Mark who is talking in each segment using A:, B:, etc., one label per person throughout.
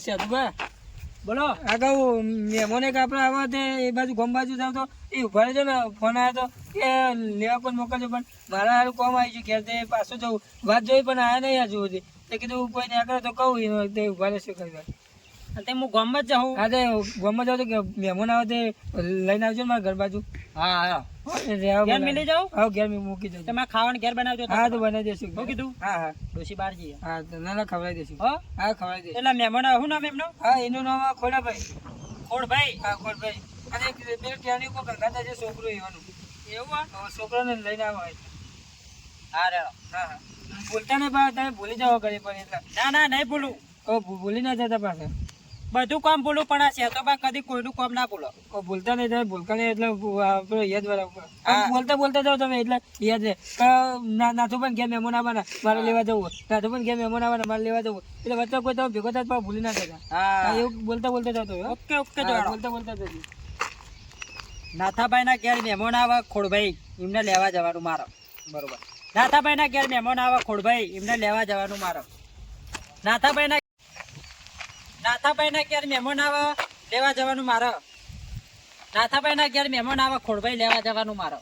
A: સેતુભા
B: બોલો.
A: આ કહું મહેમાન એક આપણે આવા તે એ બાજુ ગમ બાજુ જાવ તો એ ઉભા રહેજો ને ફોન આવ્યો તો કે લેવા પણ મોકલજો પણ મારા હારું કોમ આવી ગયું ઘેર તે પાછું જવું વાત જોઈ પણ આયા નહીં હજુ સુધી તે કીધું કોઈ નીકળે તો કહું તે ઉભા રહેશે કરવા
B: તે હું ગામમાં જ જાઉં.
A: હા તે ગમમાં જાવ તો મહેમાન આવે તે લઈને આવજો ને મારા ઘર બાજુ
B: હા હા ઘેર મિલી જાઉં.
A: હા ઘેર મૂકી જજો
B: તમારે ખાવાનું ઘેર બનાવજો.
A: હા તો બનાવી દેશું
B: શું કીધું?
A: હા હા
B: ડોશી બહાર જઈએ.
A: હા તો ના ના ખવડાવી દેશું
B: હો
A: હા ખવડાવી દેશું
B: એટલે મહેમાન શું નામ એમનું?
A: હા એનું નામ ખોડાભાઈ
B: ખોડભાઈ.
A: હા ખોડભાઈ અને એક બે ત્યાંની કોઈ ગંગાતા છે છોકરો એવાનું
B: એવું?
A: છોકરાને લઈને આવો
B: હા રેડો.
A: હા હા બોલતા નહીં પાછા તમે ભૂલી જાઓ ઘરે પણ એટલે
B: ના ના નહીં ભૂલું.
A: ભૂલી ના જતા પાછા
B: બધું કામ ભૂલું પણ આ શેતોબા કદી કોઈનું કામ ના ભૂલો.
A: ભૂલતા નહીં તમે ભૂલતા નહીં એટલે આપણે યાદ બરાબર
B: હા.
A: બોલતા બોલતા જાઓ તમે એટલે યાદ રહે નાથું પણ ઘેર મહેમાન આવવાના મારે લેવા જવું નાથું પણ ઘેર મહેમાન આવવાના મારે લેવા જવું એટલે વચ્ચે કોઈ તમે ભેગો થાય પણ ભૂલી ના જતા
B: હા
A: એવું બોલતા બોલતા જતો
B: ઓકે ઓકે જોડો.
A: બોલતા બોલતા જજો
B: નાથાભાઈ ના ઘેર મહેમાન આવે ખોડભાઈ એમને લેવા જવાનું મારો. બરોબર. નાથાભાઈ ના ઘેર મહેમાન આવે ખોડભાઈ એમને લેવા જવાનું મારો. નાથાભાઈ ના ઘેર મહેમાન આવે લેવા જવાનું મારો. નાથાભાઈ ના ઘેર મહેમાન આવે ખોડભાઈ લેવા જવાનું મારો.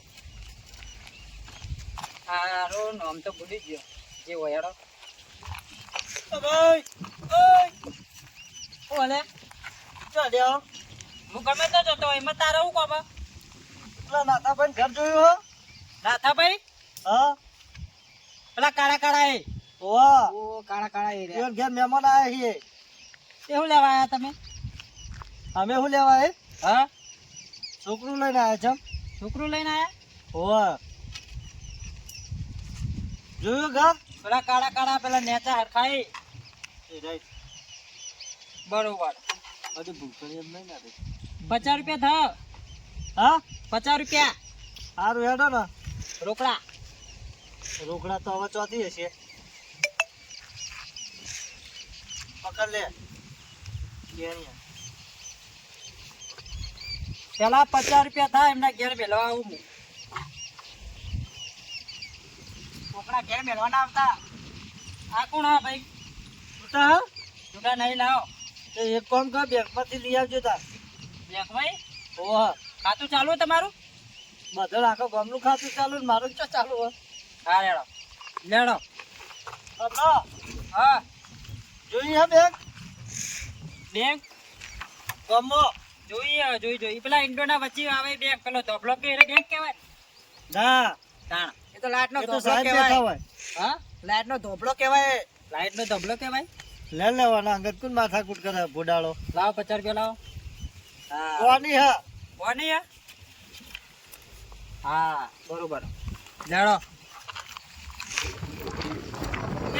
B: હારું નામ તો ભૂલી ગયો જે હોય હેડો. ઓલે ચાલ્યો હું ગમે તો જતો એમાં તારે શું કામ?
C: નાથાભાઈ ઘર જોયું
B: નાથાભાઈ
C: હા
B: પેલા કાળા કાળા એ
C: ઓવા
B: ઓ કાળા કાળા એ રહ્યા.
C: ઘેર મહેમાન આવ્યા છીએ
B: એવું લેવા આયા તમે?
C: અમે શું લેવા એ
B: હા
C: છોકરું લઈને આવ્યા છે
B: છોકરું લઈને આયા?
C: ઓવા જોયું ઘર
B: પેલા કાળા કાળા પેલા નેચા હરખાઈ. બરોબર.
C: હજી ભૂખણી એમ નહીં ના
B: 50 રૂપિયા થાવ.
C: હા
B: 50 રૂપિયા
C: સારું હેડો ને
B: રોકડા.
C: રોકડા તો હવે ચોથી હશે પકડ લે
B: પેલા 50 રૂપિયા થાય એમના ઘેર મેળવા આવું હું. રોકડા ઘેર મેળવા ના આવતા. આ કોણ હા ભાઈ? જુદા નહીં લાવો.
C: એક કામ કર બેંક માંથી લઈ આવજો તાર
B: બેંક ભાઈ
C: ઓવા
B: ખાતું ચાલુ તમારું?
C: બધું આખો ગામનું ખાતું ચાલુ ને મારું જ ચાલુ હોય
B: હા લેડો લેડો. હા
C: જોઈએ બેંક
B: બેંક
C: ગમો
B: જોઈ પેલા ઇન્ડોના વચ્ચે આવે બેંક પેલો ધોબલો કે એને બેંક કહેવાય
C: ના
B: તાણ એ તો લાઈટ નો
C: એ તો
B: ધોબલો
C: સાહેબ
B: કહેવાય.
C: બેઠા હોય
B: હા લાઈટ નો ધોબલો કહેવાય. લાઈટ નો ધોબલો કહેવાય.
C: લે લેવાના અંગત કોણ માથાકૂટ કરે ભોડાળો
B: લાવો 50 રૂપિયા લાવો. હા
C: કોની હા
B: કોની હે? હા બરોબર લેડો.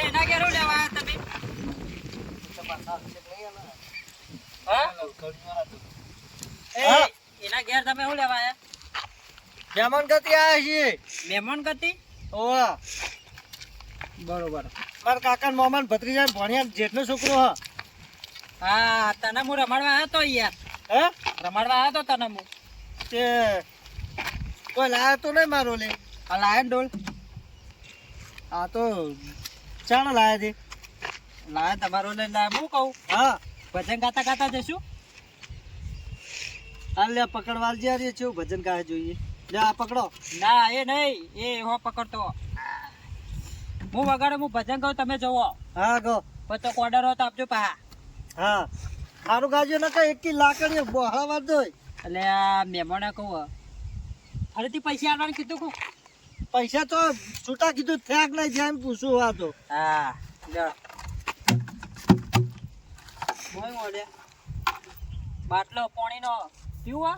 B: એના ઘેર હું લેવા આયા તમે? હા? એ, એના ઘેર તમે શું લેવા આયા?
C: મહેમાન ગતિ આવ્યા છીએ
B: મહેમાન ગતિ?
C: ઓવા
B: બરોબર.
C: મારા કાકા મોમાન ભત્રીજા ભણ્યા જેઠનો છોકરો હા
B: હા તને હું રમાડવા આવ્યો તો યાર.
C: હે
B: રમાડવા આવ્યો તો તને હું.
C: તે કોઈ લાયો તો નહીં મારો લે
B: આ લાયન ડોલ
C: આ તો ચાણ લાયા છે
B: લાયન તમારો લઈને લાયા. હું કહું
C: હા
B: ભજન ગાતા ગાતા જશું.
C: હાલ લે પકડવાલ જે રે છે ભજન ગાય જોઈએ લે આ પકડો
B: ના એ નહીં એ હો પકડતો હું વગાડે હું ભજન કહું તમે જોવો
C: હા ગો
B: પછી તો ઓર્ડર હો તો આપજો પા.
C: હા સારું ગાજો ને કઈ એક લાકડી બોહળા વાર દો
B: એટલે આ મહેમાને કહું ફરીથી પૈસા આવવાનું કીધું કહું.
C: પૈસા તો છૂટા કીધું થયાક નહીં જેમ પૂછું આ તો
B: હા બાટલો પાણીનો પીવું?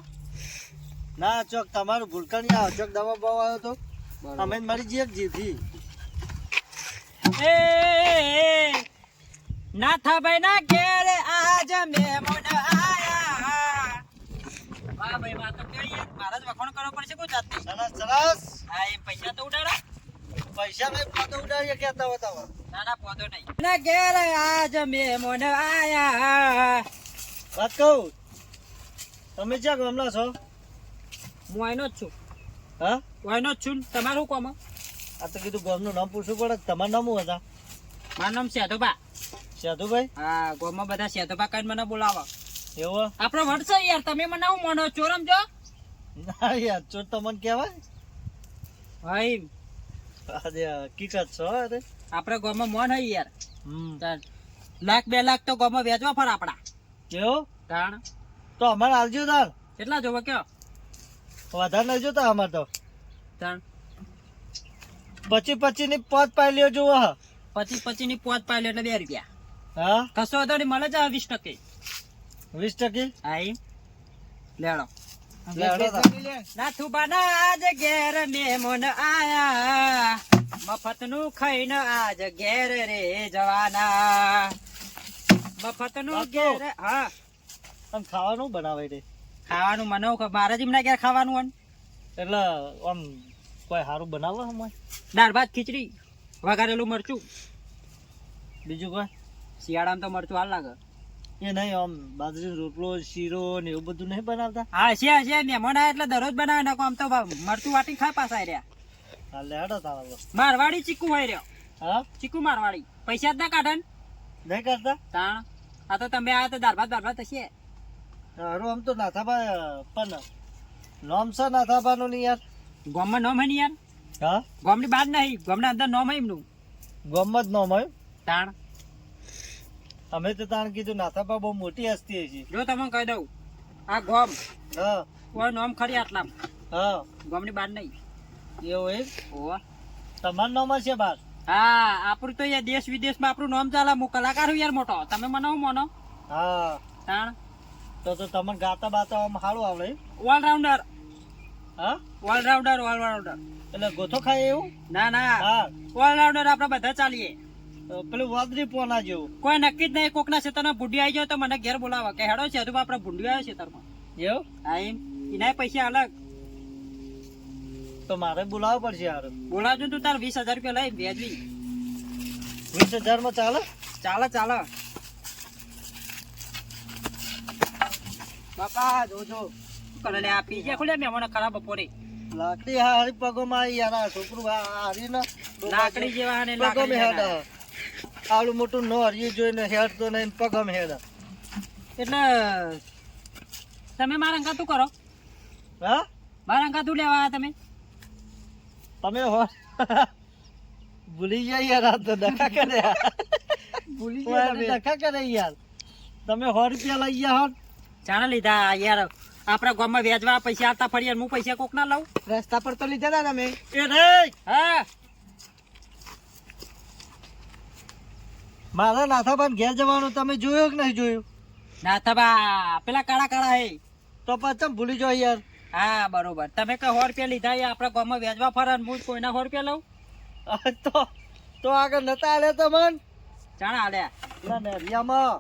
C: ના ચોક તમારું ભૂલકા નહીં આવે ચોક દવા બવા આવ્યો તો અમે મરી જઈએ જીધી
B: એ નાથાભાઈ ના ઘેર આજ મહેમાન આયા. વાહ ભાઈ વાહ તો કહીએ મારા જ વખાણ કરવો પડશે કોઈ જાતની.
C: સરસ સરસ
B: હા એ પૈસા તો ઉડાડો.
C: પૈસા નહીં ફોટો ઉડાડીએ કહેતા હોય તમે
B: ના ના પોતો નહીં. ના ઘેર આજ મહેમાન આયા.
C: વાત કહું તમે ક્યાં ગામના છો
B: હું આઈનો જ છું.
C: હા
B: આઈનો જ છું ને તમારું કોમ?
C: આ તો કીધું ગામનું નામ પૂછવું પડે તમારું નામ શું હતા
B: મારું નામ સેધોબા.
C: સાધુભાઈ
B: હા ગામમાં બધા સેતોપા કઈ મને બોલાવો
C: એવો
B: આપણો વટશે યાર તમે મને હું મોનો ચોરમ જો
C: ના યાર ચોર તમને કહેવાય
B: ભાઈ
C: આજે હકીકત છો અરે
B: આપણે ગામમાં મોન હઈ યાર
C: હમ
B: તાણ. લાખ 2 લાખ તો ગામમાં વેચવા ફર આપડા
C: કેવું
B: તાણ
C: તો અમારે આવજો તાર
B: કેટલા જોવો કયો
C: વધારે નહીં જોતા અમારે તો
B: તાણ
C: 25 ની 5 પાઈ લ્યો જુઓ હા
B: 25 ની પોત પાય એટલે 2 રૂપિયા
C: હા
B: કશો હતો નહીં મળે છે 20%.
C: 20%.
B: હા ઈ લેડો
C: લેડો તાર.
B: નાથુ બાના આજ ઘેર મેમોન આયા મફત નું ખાઈને આજ ઘેર રે જવાના મફત નું
C: નાથુ.
B: ઘેર હા
C: આમ ખાવાનું બનાવે રે
B: ખાવાનું મને મારા જીમના ઘેર ખાવાનું હોય ને.
C: એટલે આમ કોઈ સારું બનાવો અમારે
B: દાળ ભાત ખીચડી વઘારેલું મરચું
C: બીજું કોઈ
B: શિયાળામાં તો મરચું હાલ લાગે
C: એ નહીં આમ બાજરી રોટલો શીરો ને એવું બધું નહીં બનાવતા
B: હા છે મહેમાન આયા એટલે દરરોજ બનાવે નાખો આમ તો મરચું વાટી ખાય પાછા રહ્યા
C: હા લેડો તારા
B: મારવાડી ચીકુ હોય રહ્યો
C: હા
B: ચીકુ મારવાડી પૈસા જ ના કાઢે ને.
C: નહીં કરતા
B: તાણ આ તો તમે આયા તો દાળ ભાત હશે
C: હારું આમ તો નાથાબા પણ નોમ છે નાથાબાનું નહીં યાર
B: ગામમાં નોમ હે ને યાર
C: હા
B: ગામની બહાર નહીં ગામના અંદર નોમ હે એમનું
C: ગમત નોમ હોય
B: તાણ
C: અમે તો તાણ કીધું નાથાબા બહુ મોટી હસ્તી છે
B: જો તમને કહી દઉં આ ગામ
C: હા
B: કોઈ નોમ ખરી આટલા
C: હા
B: ગામની બહાર નહીં
C: એવું એમ
B: ઓહ
C: તમારું નામ છે બાર
B: હા આપણું તો યાર દેશ વિદેશમાં આપણું નામ ચાલે હું કલાકાર હું યાર મોટો તમે મને હું મોનો
C: હા
B: તાણ
C: તો તમને ગાતા બાતા આમ સારું આવડે એમ?
B: ઓલરાઉન્ડર
C: હા
B: ઓલરાઉન્ડર
C: એટલે ગોથો ખાય એવું
B: ના
C: હા
B: ઓલરાઉન્ડર આપણે બધા ચાલીએ
C: તો પેલું વાદળી પોના જેવું
B: કોઈ નક્કી જ નહીં કોકના ખેતરમાં બુઢી આવી જાય તો મને ઘેર બોલાવે કે હેડો છે હજુ આપણે બુઢી આવ્યો ખેતરમાં
C: એવું
B: હા એમ એના પૈસા અલગ
C: તો મારે બોલાવવું પડશે યાર
B: બોલાવજો તું તાર 20,000 રૂપિયા લઈ વ્યાજબી
C: 20,000 માં ચાલે
B: ચાલે બાપા જોજો કરે લે આ પીજે ખોલે મે મને ખરાબ બપોરે
C: લાકડી હારી પગોમાં આવી યાર આ છોકરું હારી ના
B: લાકડી જેવા ને
C: પગોમાં
B: લાકડી
C: હેડ
B: જેવા.
C: આલું મોટું નો હરિયું જોઈને હેડ તો નહીં પગમ હેડ
B: એટલે તમે મારા અંગાતું કરો
C: હા
B: મારા અંગાતું લેવા આયા તમે
C: તમે હો ભૂલી જાય યાર આ તો ડખા કરે
B: ભૂલી
C: ડખા કરે યાર તમે 100 રૂપિયા લઈ ગયા હોત
B: ચાણા લીધા યાર આપણા ગામમાં વ્યાજવા પૈસા આવતા ફરી હું પૈસા કોક ના લઉં
C: રસ્તા પર તો લીધા હતા તમે એ નહીં
B: હા
C: મારા નાથાબાન ઘેર જવાનું તમે જોયું કે નહીં જોયું
B: ના તબા પેલા કાળા હે
C: તો પછી ભૂલી જાઓ યાર
B: હા બરોબર તમે કઈ 100 રૂપિયા લીધા એ આપણા ગામમાં વ્યાજવા ફરે ને હું કોઈના 100 રૂપિયા લઉં
C: તો આગળ નતા આલે તમન
B: ચાણા હાલ્યા
C: ના નેરિયામાં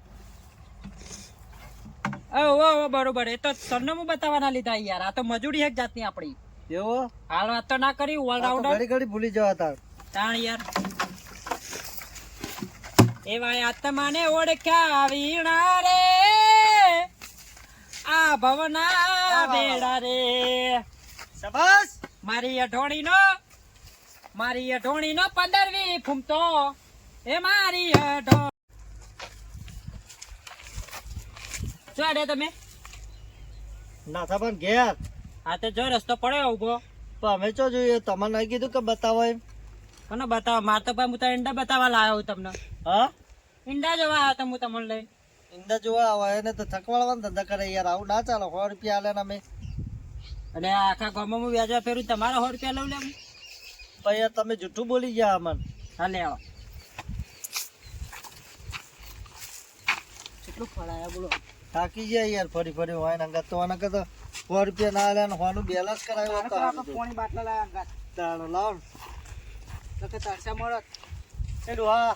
B: ઓ બરોબર એ તો સરનામું બતાવવાના લીધા યાર આ તો મજૂરી એક જાતની આપણી
C: એવો
B: હાલ વાત તો ના કરી ઓલરાઉન્ડર
C: ઘડી ઘડી ભૂલી જવા તાર
B: તાણ યાર એવા આત્માને ઓળખ્યા વીણા રે આ ભવના બેડા રે
C: શાબાશ
B: મારી અઢોણીનો 15મી ફૂમતો એ મારી અઢો શું આડે તમે
C: નાથાબાન ઘેર
B: આ તો જો રસ્તો પડ્યો ઉભો
C: પણ અમે ચો જોઈએ તમને નહીં કીધું કે બતાવો એમ
B: કોને બતાવો માર તો હું તો ઈંડા બતાવવા લાવ્યો હું તમને
C: હા
B: ઈંડા જોવા આવ્યો તો હું તમને લઈ
C: ઈંડા જોવા આવે એને તો થકવાડવાનો ધંધા કરે યાર આવું ના ચાલો 100 રૂપિયા આલે ને અમે
B: અને આખા ગામમાં હું વ્યાજવા ફેરું તમારા 100 રૂપિયા લઉં લે
C: પણ યાર તમે જૂઠું બોલી ગયા અમન
B: હા લે આવો કેટલું ફળાયા બોલો
C: થાકી જાય યાર ફરી ફરી હોય ને અંગત તો આના કરતા 100 રૂપિયા ના આલે ને હોનું બેલેન્સ કરાવ્યો તો
B: પાણી બાટલા લાવ્યા
C: તાળો લાવ
B: તો કે તરસા મળત
C: એડું હા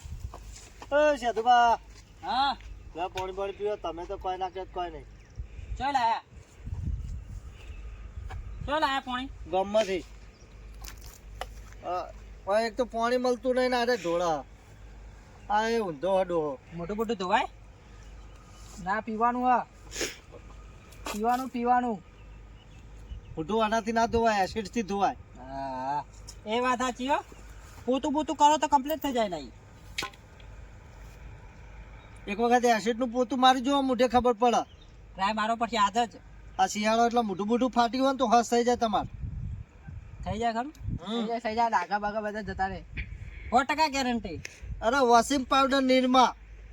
C: એ સાધુબા
B: હા
C: લા પાણી પીવો તમે તો કોઈ ના કહેત કોઈ નહીં
B: ચાલ આયા પાણી
C: ગામમાંથી એક તો પાણી મળતું નહીં ને અરે ઢોળા આ એ ઊંધો હડો
B: મોટું ધોવાય ના પીવાનું હા પીવાનું
C: ઊંધું આનાથી ના ધોવાય એસિડ થી ધોવાય
B: હા એ વાત સાચી હો પોતું કરો તો કમ્પ્લીટ થઈ જાય નહીં
C: એક વખત એસિડ નું પોતું મારી જોવા મોઢે ખબર પડે.
B: ટ્રાય મારો પછી આજ જ
C: આ શિયાળો એટલે મોઢું મોઢું ફાટી હોય ને તો હસ થઈ જાય તમારે.
B: થઈ જાય ખરું
A: થઈ જાય ડાઘા બાઘા બધા જતા રહે
B: 100% ગેરંટી.
C: અરે વોશિંગ પાવડર નિરમા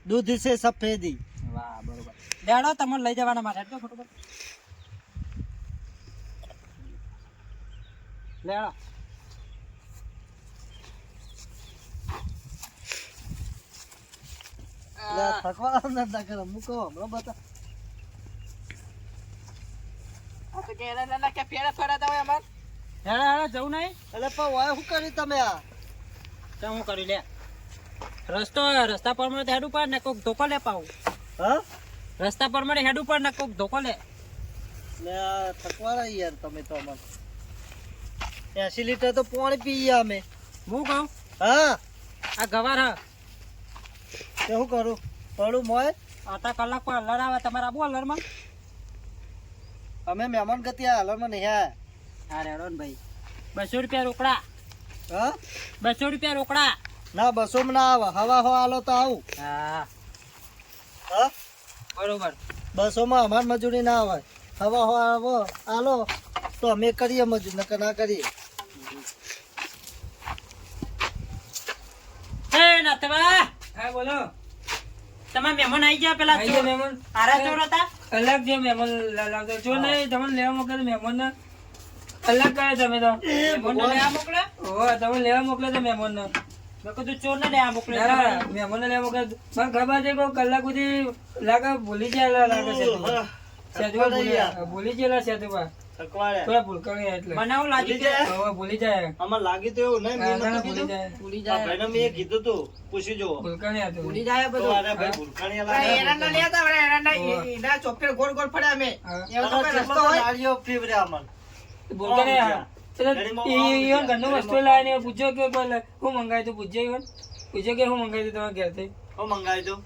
C: દૂધ છે સફેદી.
B: વાહ બરોબર. લેડો તમને લઈ જવાના માટે એટલો ખોટું લેડો.
C: થકવા ના કરે મૂકો હમણાં બતા.
B: હેડો હેડો જવું નહીં.
C: એટલે પણ વાય શું કર્યું તમે આ?
B: તો હું કરી લે રસ્તા પર મને હેડ ઉપર ને કોક ધોકો લે પાઉં.
C: હા
B: રસ્તા પર મને હેડ ઉપર ને કોક ધોકો લે.
C: લે આ થકવાડા યાર તમે તો અમને. 80 લીટર તો પાણી પીએ અમે.
B: હું કહું
C: હા
B: આ ગવાર હ
C: તે શું કરું પડું મોય.
B: આટલા કલાક પર અલર આવે તમારે આબુ અલરમાં.
C: અમે મહેમાન ગતિ આ હાલમાં નહીં આયા.
B: હા રેડો ને ભાઈ 200 રૂપિયા રોકડા.
C: હા
B: 200 રૂપિયા રોકડા.
C: ના 200 માં ના આવે હવા હવા હાલો તો આવું.
B: હા
C: હા
B: બરોબર.
C: 200 માં અમાર મજૂરી ના આવે હવા હવા આવો હાલો તો અમે કરીએ મજૂરી નકર ના કરીએ.
B: હે નતવા
A: હા બોલો
B: તમારા મહેમાન આવી ગયા પેલા
A: આઈ ગયા મહેમાન.
B: આરા ચોર હતા.
A: અલગ જે મહેમાન લાવતો જો નહીં તમને લેવા મોકલે મહેમાન ને અલગ કરે તમે તો
B: મહેમાનને લેવા મોકલે.
A: ઓ તમે લેવા મોકલે તો મહેમાન ને
B: મેં કીધું ચોર ને લેવા મોકલે.
A: મહેમાન ને લેવા મોકલે મને ખબર છે કોઈ કલાક સુધી લાગે ભૂલી જાય લાગે છે ભૂલી ગયેલા છે તું
C: થકવાડે
A: થોડા ભૂલકણી એટલે
B: મને એવું લાગ્યું કે
A: હવે ભૂલી જાય
C: અમાર લાગી તો એવું નહીં મેં
A: ના, ના,
C: નતું
A: ભૂલી
C: કીધું.
A: જાય
C: આ ભાઈને મેં કીધું તું પૂછી જો
A: ભૂલકણી હતું
B: ભૂલી જાય
C: તો
B: બધું.
C: આને ભાઈ ભૂલકાણીયા લાગે.
A: હા.
C: કેટલો નાળિયો પીવડ્યા અમને.
A: ભૂલકણી
C: હા.
A: ઈવન ઘરનું વસ્તુ લાવીને પૂછ્યો કે હું મંગાવ્યું તું પૂછ્યો ઈવન પૂછ્યો કે હું મંગાવ્યું તમારા ઘરથી
C: હું મંગાવી દઉં.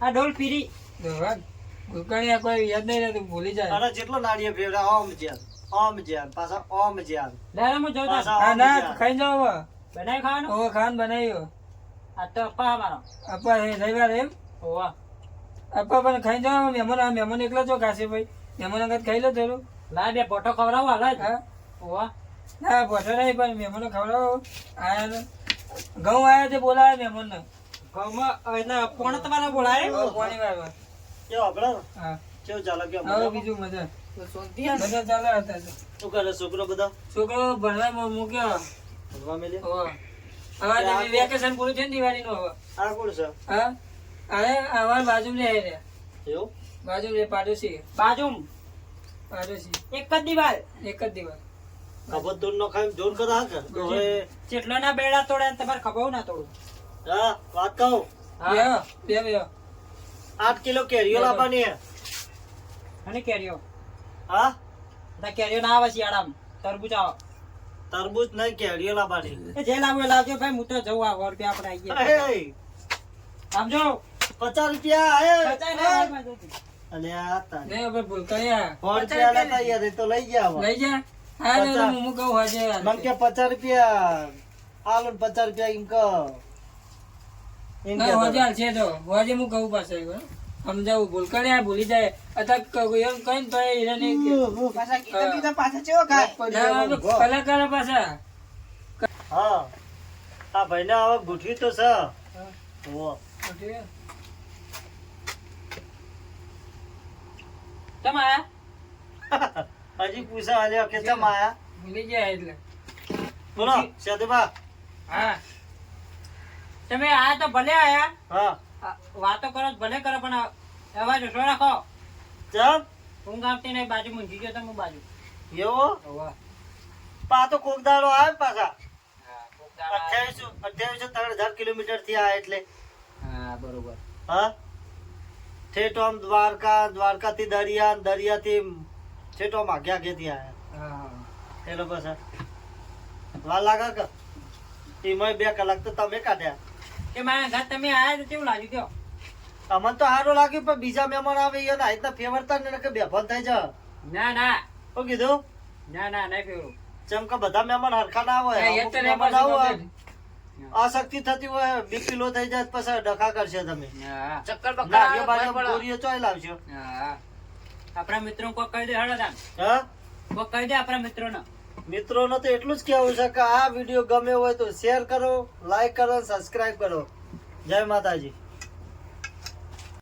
B: આ ડોલ પીરી.
A: ભૂલકણી આ કોઈ યાદ નહીં રહેતું ભૂલી જાય
C: અરે જેટલો નાળિયો પીવડ્યા ઓમ જ્યાં પાછા ઓમ જ્યાં
B: લેરા હું જોતા
C: પાછા
A: હા
C: ઓમ
A: ના
C: જ્યાં.
A: ખાઈ જાઓ હવે
B: બનાવી ખાવાનું.
A: હવે ખાન બનાવ્યો
B: આ તો અપ્પા અમારો.
A: આપા રવિવાર એમ
B: ઓવા
A: આપા પણ ખાઈ જાઓ મહેમાન એકલા છો કાશે ભાઈ મહેમાન આગળ ખાઈ લો થોડું
B: લા બે ફોટો ખવડાવો હાલ જ.
A: હા
B: ઓવા
A: ના ભોટો નહીં પણ મહેમાનો ખવડાવો આયા ને ઘઉં આયા તે બોલાવે મહેમાન ને
B: ઘઉંમાં એટલે પોણ તમારે બોલાય.
A: પાણી વાળવા
C: કેવો આપણો
A: હા
C: કેવું ચાલે કેમ
A: હવે બીજું મજા બધા ચાલે હતા
C: શું કરે છોકરો બધા
A: છોકરો ભણવા મૂક્યો
C: ભણવા મેલે.
A: હવે વેકેશન પૂરું છે ને દિવાળીનું હવે
C: આ કોણ છે
A: હા અરે અમાર બાજુ લે
C: એવું
A: બાજુ લે પાડોશી
B: એક જ દિવાલ.
A: એક જ દિવસ
C: ખબર તો ન ખાઈ જોર કરા કે હવે
B: જેટલો ના બેડા તોડે ને તમારે ખબર ના તોડું.
C: હા વાત કહું
A: બે
C: 8 કિલો કેરીઓ લાવવાની હે.
B: અને કેરીઓ
C: હા
B: બધા કેરીઓ ના આવે શિયાળામાં. તરબૂચ આવે.
C: તરબૂચ નહીં કેરીઓ લાવવાની.
B: એ જે લાવવું એ લાવજો ભાઈ. હું તો જવું આ 100 રૂપિયા આપણે આવીએ.
C: અરે
B: સમજો
C: 50 રૂપિયા હે.
B: પચાસ ના આવે મારી જોડે.
C: અલે આ તારી
A: ને હવે ભૂલકણ્યા
C: 100 રૂપિયા લેતા યાર એ તો લઈ ગયા હવે.
A: લઈ જા હા ને
C: પચાસ.
A: હું કહું હજે
C: મને કે 50 રૂપિયા આલો ને 50 રૂપિયા એમ કહો એમ
A: ના
C: કહેતો.
A: હજે હાલ છે તો હજે હું કહું પાછળ સમજાવું ભૂલકણ્યા ભૂલી જાય અત્યારે એમ કઈ ને તો હીરાને કલાકાર પાછા
C: હા આ ભાઈને હવે ગોઠવી તો છે. ઓહો.
B: તમે આયા?
C: હજી પૂછા આજે કે ચમ આયા
A: ભૂલી જાય એટલે
C: બોલો સેદુભા.
A: હા
B: તમે આયા તો ભલે આયા.
C: હા
B: વાતો કરો તો ભલે કરો પણ અવાજ ઓછો રાખો.
C: ચમ
B: ઊંઘ આવતી નહીં. બાજુ મૂંઝી ગયો તો હું બાજુ.
C: એવો પા તો કોક દાડો આવે ને પાછા 2800 કિલોમીટર થી આ એટલે
B: હા બરોબર.
C: હા ઠેઠ આમ દ્વારકા થી દરિયા થી ઠેઠ આમ આગ્યા થી આયા
A: હા
C: એ લોકો સર વાર લાગે કે એમાં 2 કલાક તો તમે કાઢ્યા.
B: કે મારા ઘર તમે આયા તો કેવું લાગ્યું કયો?
C: અમને તો સારું લાગ્યું પણ બીજા મહેમાન આવે એને આ રીતના ફેવરતા ને કે બેફાન થઈ જાય.
B: ના ના
C: શું કીધું
B: ના ના નહીં ફેરું.
C: જેમ કે બધા મહેમાન હરખા ના હોય
A: એ
C: અમુક
A: તો
C: મહેમાન
A: પાછું
C: આવો
A: complete.
C: અશક્તિ થતી હોય બીપી લો થઈ જાય તો પછી ડખા કરશે તમે
B: હા
D: ચક્કર બક્કર
C: નાગ્યો
D: આવે,
C: બાજુ
D: ભય પડે.
C: ગોળીઓ ચોય લાવશો
B: હા આપણા મિત્રો કોઈ કહી દે હળો તાન
C: હા
B: કોઈ કહી દે આપણા મિત્રોને
C: મિત્રોને તો એટલું જ કહેવું છે કે આ વિડીયો ગમે હોય તો શેર કરો, લાઈક કરો, સબસ્ક્રાઇબ કરો. જય માતાજી.